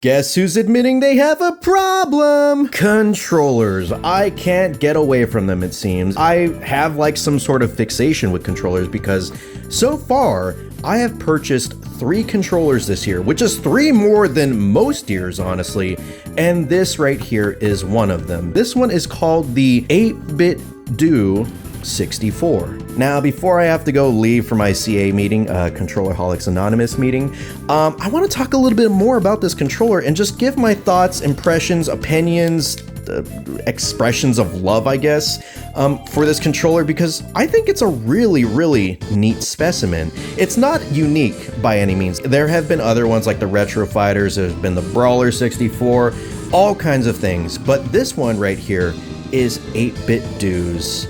Guess who's admitting they have a problem? Controllers. I can't get away from them, it seems. I have like some sort of fixation with controllers because so far I have purchased 3 controllers this year, which is 3 more than most years, honestly. And this right here is one of them. This one is called the 8BitDo 64. Now, before I have to go leave for my CA meeting, Controllerholics Anonymous meeting, I want to talk a little bit more about this controller and just give my thoughts, impressions, opinions, expressions of love, I guess, for this controller because I think it's a really, really neat specimen. It's not unique by any means. There have been other ones like the Retro Fighters, there's been the Brawler 64, all kinds of things, but this one right here is 8BitDo's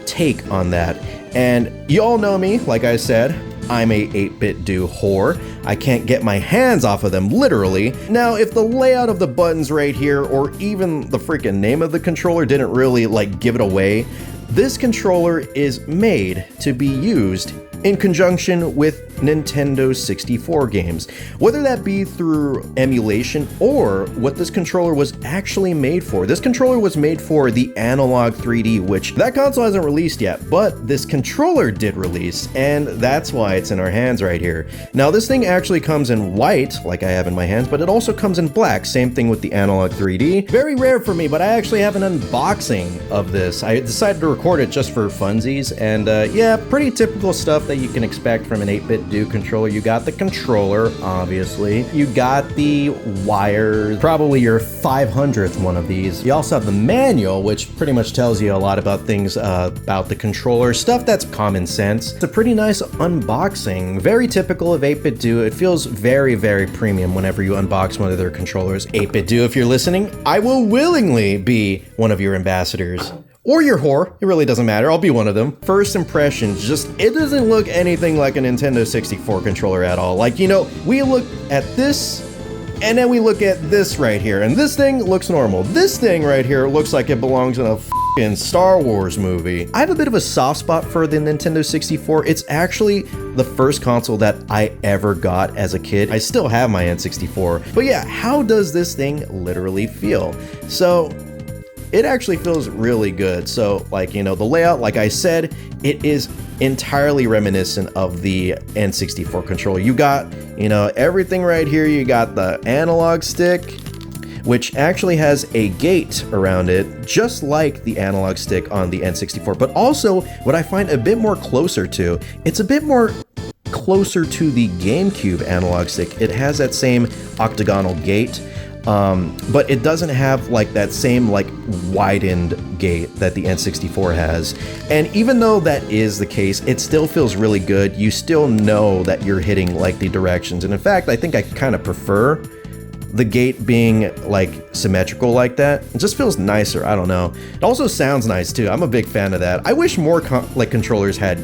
take on that. And you all know me, like I said, I'm a 8BitDo whore. I can't get my hands off of them, literally. Now, if the layout of the buttons right here, or even the freaking name of the controller didn't really like give it away, this controller is made to be used in conjunction with Nintendo 64 games, whether that be through emulation or what this controller was actually made for. This controller was made for the Analogue 3D, which that console hasn't released yet, but this controller did release, and that's why it's in our hands right here. Now, this thing actually comes in white, like I have in my hands, but it also comes in black, same thing with the Analogue 3D. Very rare for me, but I actually have an unboxing of this. I decided to record it just for funsies, and yeah, pretty typical stuff that you can expect from an 8BitDo controller. You got the controller, obviously. You got the wires, probably your 500th one of these. You also have the manual, which pretty much tells you a lot about things about the controller, stuff that's common sense. It's a pretty nice unboxing, very typical of 8BitDo. It feels very, very premium whenever you unbox one of their controllers. 8BitDo, if you're listening, I will willingly be one of your ambassadors. Or your whore, it really doesn't matter, I'll be one of them. First impressions, just, it doesn't look anything like a Nintendo 64 controller at all. Like, you know, we look at this, and then we look at this right here, and this thing looks normal. This thing right here looks like it belongs in a f***ing Star Wars movie. I have a bit of a soft spot for the Nintendo 64. It's actually the first console that I ever got as a kid. I still have my N64. But yeah, how does this thing literally feel? So, it actually feels really good. So, like, you know, the layout, like I said, it is entirely reminiscent of the N64 controller. You got, you know, everything right here. You got the analog stick, which actually has a gate around it, just like the analog stick on the N64. But also, what I find a bit more closer to, it's a bit more closer to the GameCube analog stick. It has that same octagonal gate. But it doesn't have like that same like widened gate that the N64 has. And even though that is the case, it still feels really good. You still know that you're hitting like the directions. And in fact, I think I kind of prefer the gate being like symmetrical like that. It just feels nicer. I don't know. It also sounds nice too. I'm a big fan of that. I wish more like controllers had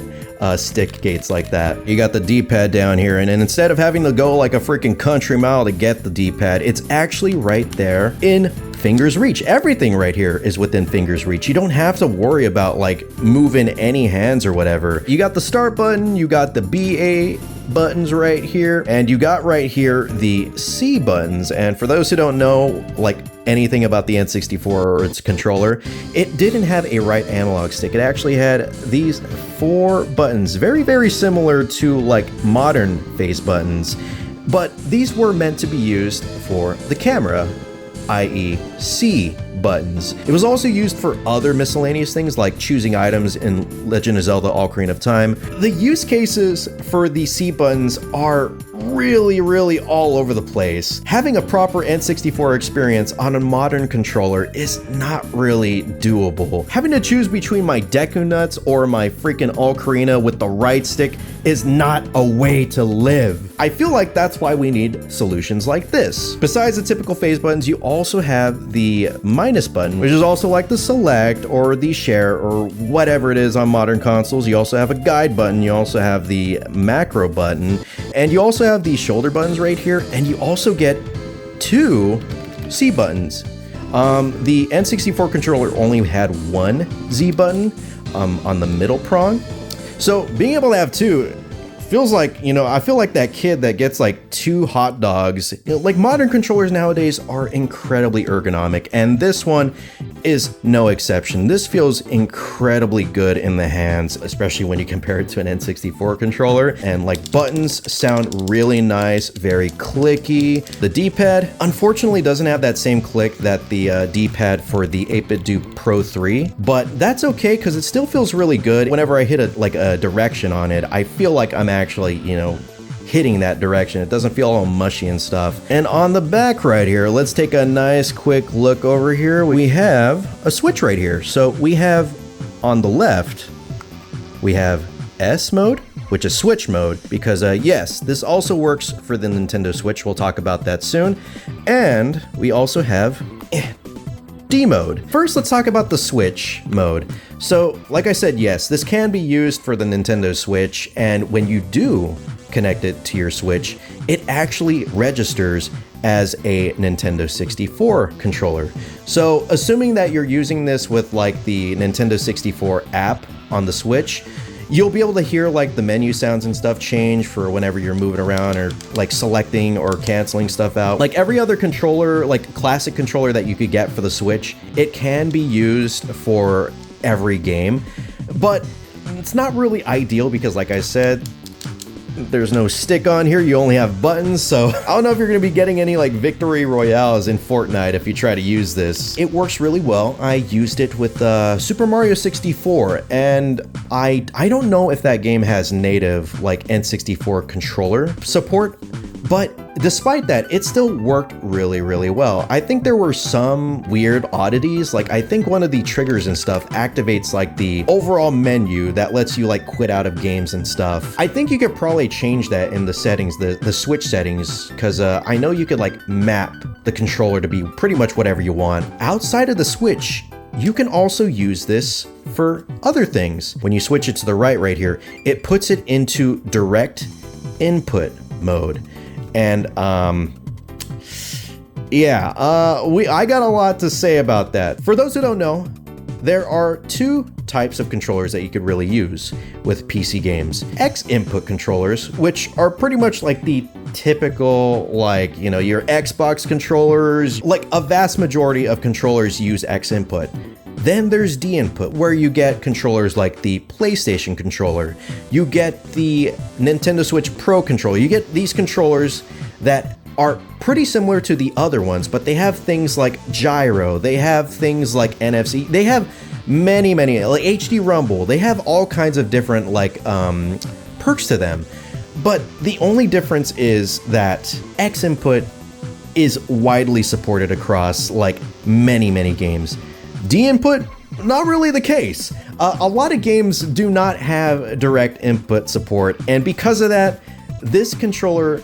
stick gates like that. You got the D-pad down here, and instead of having to go like a freaking country mile to get the D-pad, it's actually right there in finger's reach. Everything right here is within finger's reach. You don't have to worry about like moving any hands or whatever. You got the start button, you got the BA buttons right here, and you got right here the C buttons. And for those who don't know like anything about the N64 or its controller, it didn't have a right analog stick. It actually had these 4 buttons, very, very similar to like modern face buttons, but these were meant to be used for the camera, i.e. C buttons. It was also used for other miscellaneous things like choosing items in Legend of Zelda Ocarina of Time. The use cases for the C buttons are really, really all over the place. Having a proper N64 experience on a modern controller is not really doable. Having to choose between my Deku Nuts or my freaking Ocarina with the right stick is not a way to live. I feel like that's why we need solutions like this. Besides the typical phase buttons, you also have the minus button, which is also like the select or the share or whatever it is on modern consoles. You also have a guide button, you also have the macro button, and you also have the shoulder buttons right here, and you also get 2 C buttons. The N64 controller only had 1 Z button on the middle prong. So being able to have 2 feels like, you know, I feel like that kid that gets like 2 hot dogs. You know, like modern controllers nowadays are incredibly ergonomic, and this one is no exception. This feels incredibly good in the hands, especially when you compare it to an N64 controller. And like buttons sound really nice, very clicky. The D-pad unfortunately doesn't have that same click that the D-pad for the 8BitDo Pro 3, but that's okay because it still feels really good. Whenever I hit a direction on it, I feel like I'm actually, you know, hitting that direction. It doesn't feel all mushy and stuff. And on the back right here, let's take a nice quick look over here. We have a switch right here. So we have on the left, we have S mode, which is switch mode, because yes, this also works for the Nintendo Switch. We'll talk about that soon. And we also have D mode. First, let's talk about the switch mode. So like I said, yes, this can be used for the Nintendo Switch, and when you do connect it to your Switch, it actually registers as a Nintendo 64 controller. So assuming that you're using this with like the Nintendo 64 app on the Switch, you'll be able to hear like the menu sounds and stuff change for whenever you're moving around or like selecting or canceling stuff out. Like every other controller, like classic controller that you could get for the Switch, it can be used for every game, but it's not really ideal because like I said, there's no stick on here, you only have buttons, so I don't know if you're going to be getting any like victory royales in Fortnite if you try to use this. It works really well. I used it with Super Mario 64, and I don't know if that game has native like N64 controller support, but despite that, it still worked really, really well. I think there were some weird oddities, like I think one of the triggers and stuff activates like the overall menu that lets you like quit out of games and stuff. I think you could probably change that in the settings, the Switch settings, because I know you could like map the controller to be pretty much whatever you want. Outside of the Switch, you can also use this for other things. When you switch it to the right here, it puts it into direct input mode. And yeah, I got a lot to say about that. For those who don't know, there are 2 types of controllers that you could really use with PC games. X input controllers, which are pretty much like the typical, like, you know, your Xbox controllers. Like a vast majority of controllers use X input. Then there's D input, where you get controllers like the PlayStation controller. You get the Nintendo Switch Pro controller. You get these controllers that are pretty similar to the other ones, but they have things like gyro. They have things like NFC. They have many, like HD Rumble. They have all kinds of different like perks to them. But the only difference is that X input is widely supported across like many games. D input, not really the case. A lot of games do not have direct input support, and because of that, this controller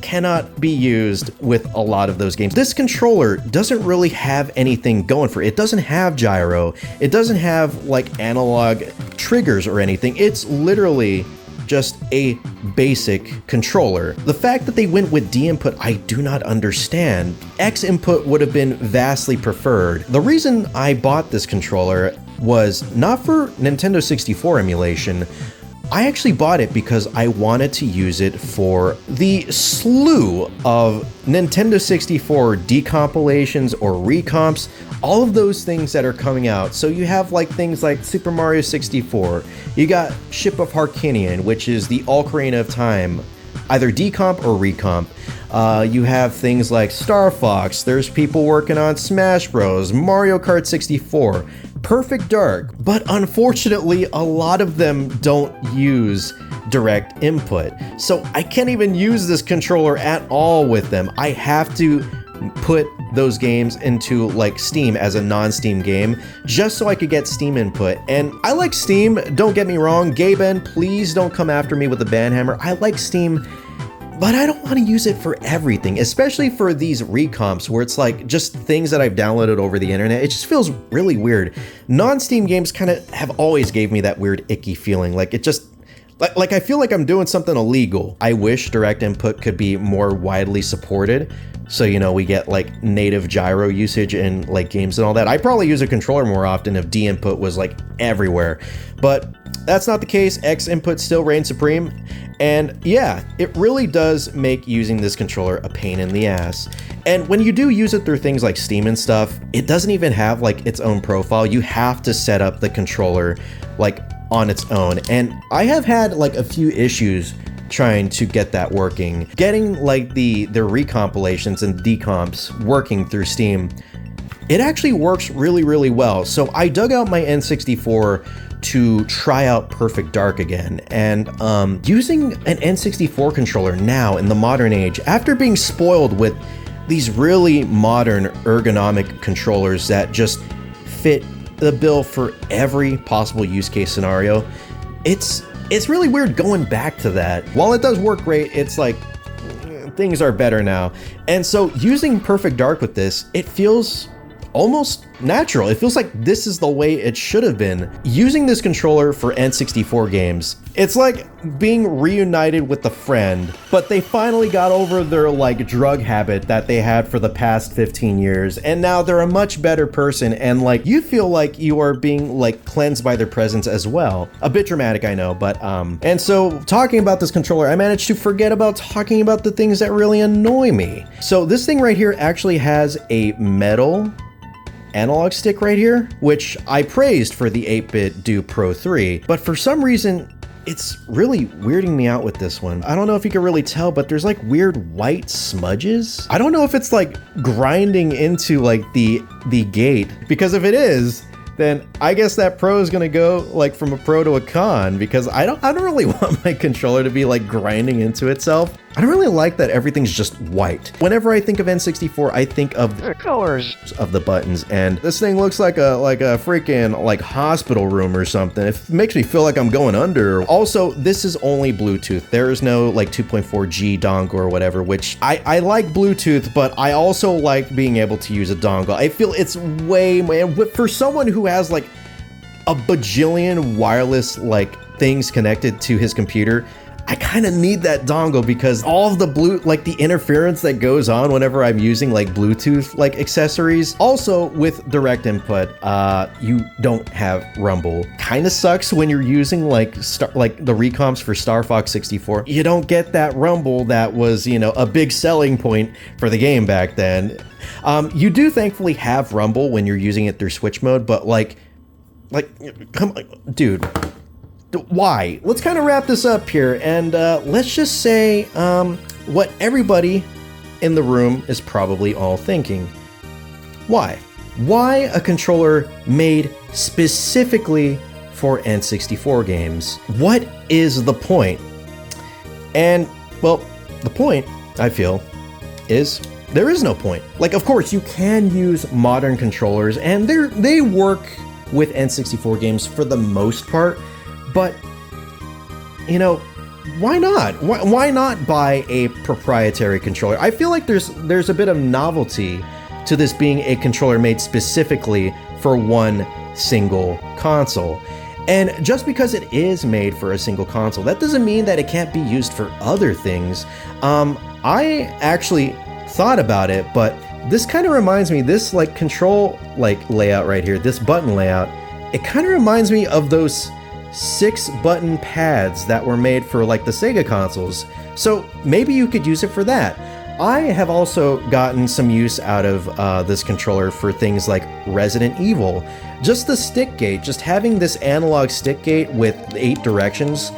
cannot be used with a lot of those games. This controller doesn't really have anything going for it. It doesn't have gyro. It doesn't have like analog triggers or anything. It's literally just a basic controller. The fact that they went with D input, I do not understand. X input would have been vastly preferred. The reason I bought this controller was not for Nintendo 64 emulation. I actually bought it because I wanted to use it for the slew of Nintendo 64 decompilations or recomps, all of those things that are coming out. So you have like things like Super Mario 64, you got Ship of Harkinian, which is the Ocarina of Time, either decomp or recomp. You have things like Star Fox, there's people working on Smash Bros, Mario Kart 64, Perfect Dark, but unfortunately a lot of them don't use direct input. So I can't even use this controller at all with them. I have to put those games into like Steam as a non-Steam game just so I could get Steam input. And I like Steam, don't get me wrong. Gaben, please don't come after me with a banhammer. I like Steam, but I don't want to use it for everything, especially for these recomps where it's like just things that I've downloaded over the internet. It just feels really weird. Non-Steam games kind of have always gave me that weird icky feeling. Like it just, like I feel like I'm doing something illegal. I wish direct input could be more widely supported So, you know, we get like native gyro usage in like games and all that. I probably use a controller more often if D input was like everywhere, but that's not the case. X input still reigns supreme. And yeah, it really does make using this controller a pain in the ass. And when you do use it through things like Steam and stuff, it doesn't even have like its own profile. You have to set up the controller like on its own. And I have had like a few issues trying to get that working. Getting like the recompilations and decomps working through Steam, it actually works really, really well. So I dug out my N64 to try out Perfect Dark again, and using an N64 controller now in the modern age, after being spoiled with these really modern ergonomic controllers that just fit the bill for every possible use case scenario, it's really weird going back to that. While it does work great, it's like things are better now. And so using Perfect Dark with this, it feels almost natural. It feels like this is the way it should have been. Using this controller for N64 games, it's like being reunited with a friend, but they finally got over their like drug habit that they had for the past 15 years, and now they're a much better person, and like you feel like you are being like cleansed by their presence as well. A bit dramatic, I know, but and so talking about this controller, I managed to forget about talking about the things that really annoy me. So this thing right here actually has a metal analog stick right here, which I praised for the 8BitDo Pro 3, but for some reason, it's really weirding me out with this one. I don't know if you can really tell, but there's like weird white smudges. I don't know if it's like grinding into like the gate, because if it is, then I guess that Pro is gonna go like from a Pro to a Con, because I don't really want my controller to be like grinding into itself. I don't really like that everything's just white. Whenever I think of N64, I think of the colors of the buttons, and this thing looks like a freaking like hospital room or something. It makes me feel like I'm going under. Also, this is only Bluetooth. There is no like 2.4G dongle or whatever, which I like Bluetooth, but I also like being able to use a dongle. I feel it's way, man, for someone who has like a bajillion wireless like things connected to his computer, I kind of need that dongle, because all of the the interference that goes on whenever I'm using like Bluetooth like accessories. Also with direct input, you don't have rumble. Kind of sucks when you're using like the recomps for Star Fox 64. You don't get that rumble that was, you know, a big selling point for the game back then. You do thankfully have rumble when you're using it through switch mode, but like come on, dude. Why? Let's kind of wrap this up here, and let's just say what everybody in the room is probably all thinking. Why? Why a controller made specifically for N64 games? What is the point? And, well, the point, I feel, is there is no point. Like, of course, you can use modern controllers, and they work with N64 games for the most part, but, you know, why not? Why not buy a proprietary controller? I feel like there's a bit of novelty to this being a controller made specifically for one single console. And just because it is made for a single console, that doesn't mean that it can't be used for other things. I actually thought about it, but this kind of reminds me, this like control like layout right here, this button layout, it kind of reminds me of those 6-button pads that were made for like the Sega consoles. So maybe you could use it for that. I have also gotten some use out of this controller for things like Resident Evil. Just the stick gate, just having this analog stick gate with 8 directions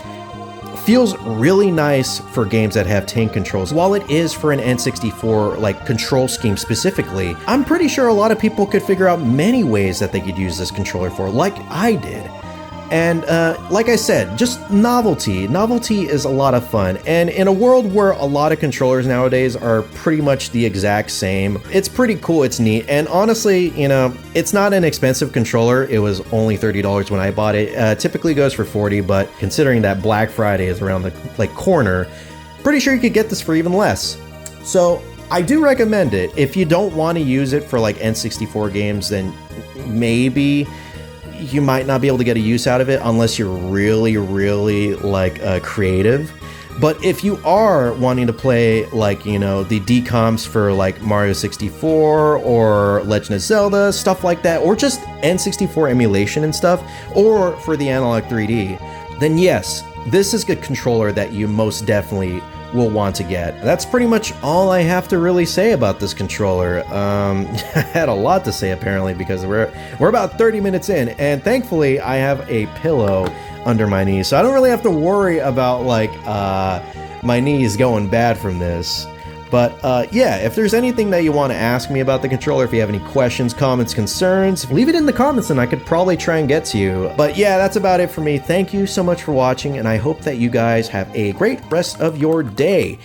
feels really nice for games that have tank controls. While it is for an N64 like control scheme specifically, I'm pretty sure a lot of people could figure out many ways that they could use this controller for, like I did. And like I said, just novelty. Novelty is a lot of fun. And in a world where a lot of controllers nowadays are pretty much the exact same, it's pretty cool, it's neat. And honestly, you know, it's not an expensive controller. It was only $30 when I bought it. Typically goes for $40, but considering that Black Friday is around the corner, pretty sure you could get this for even less. So I do recommend it. If you don't want to use it for like N64 games, then maybe you might not be able to get a use out of it unless you're really, really like creative. But if you are wanting to play like, you know, the decomps for like Mario 64 or Legend of Zelda, stuff like that, or just N64 emulation and stuff, or for the Analogue 3D, then yes, this is a controller that you most definitely will want to get. That's pretty much all I have to really say about this controller. I had a lot to say apparently because we're about 30 minutes in, and thankfully I have a pillow under my knees, so I don't really have to worry about like my knees going bad from this. But yeah, if there's anything that you want to ask me about the controller, if you have any questions, comments, concerns, leave it in the comments and I could probably try and get to you. But yeah, that's about it for me. Thank you so much for watching, and I hope that you guys have a great rest of your day.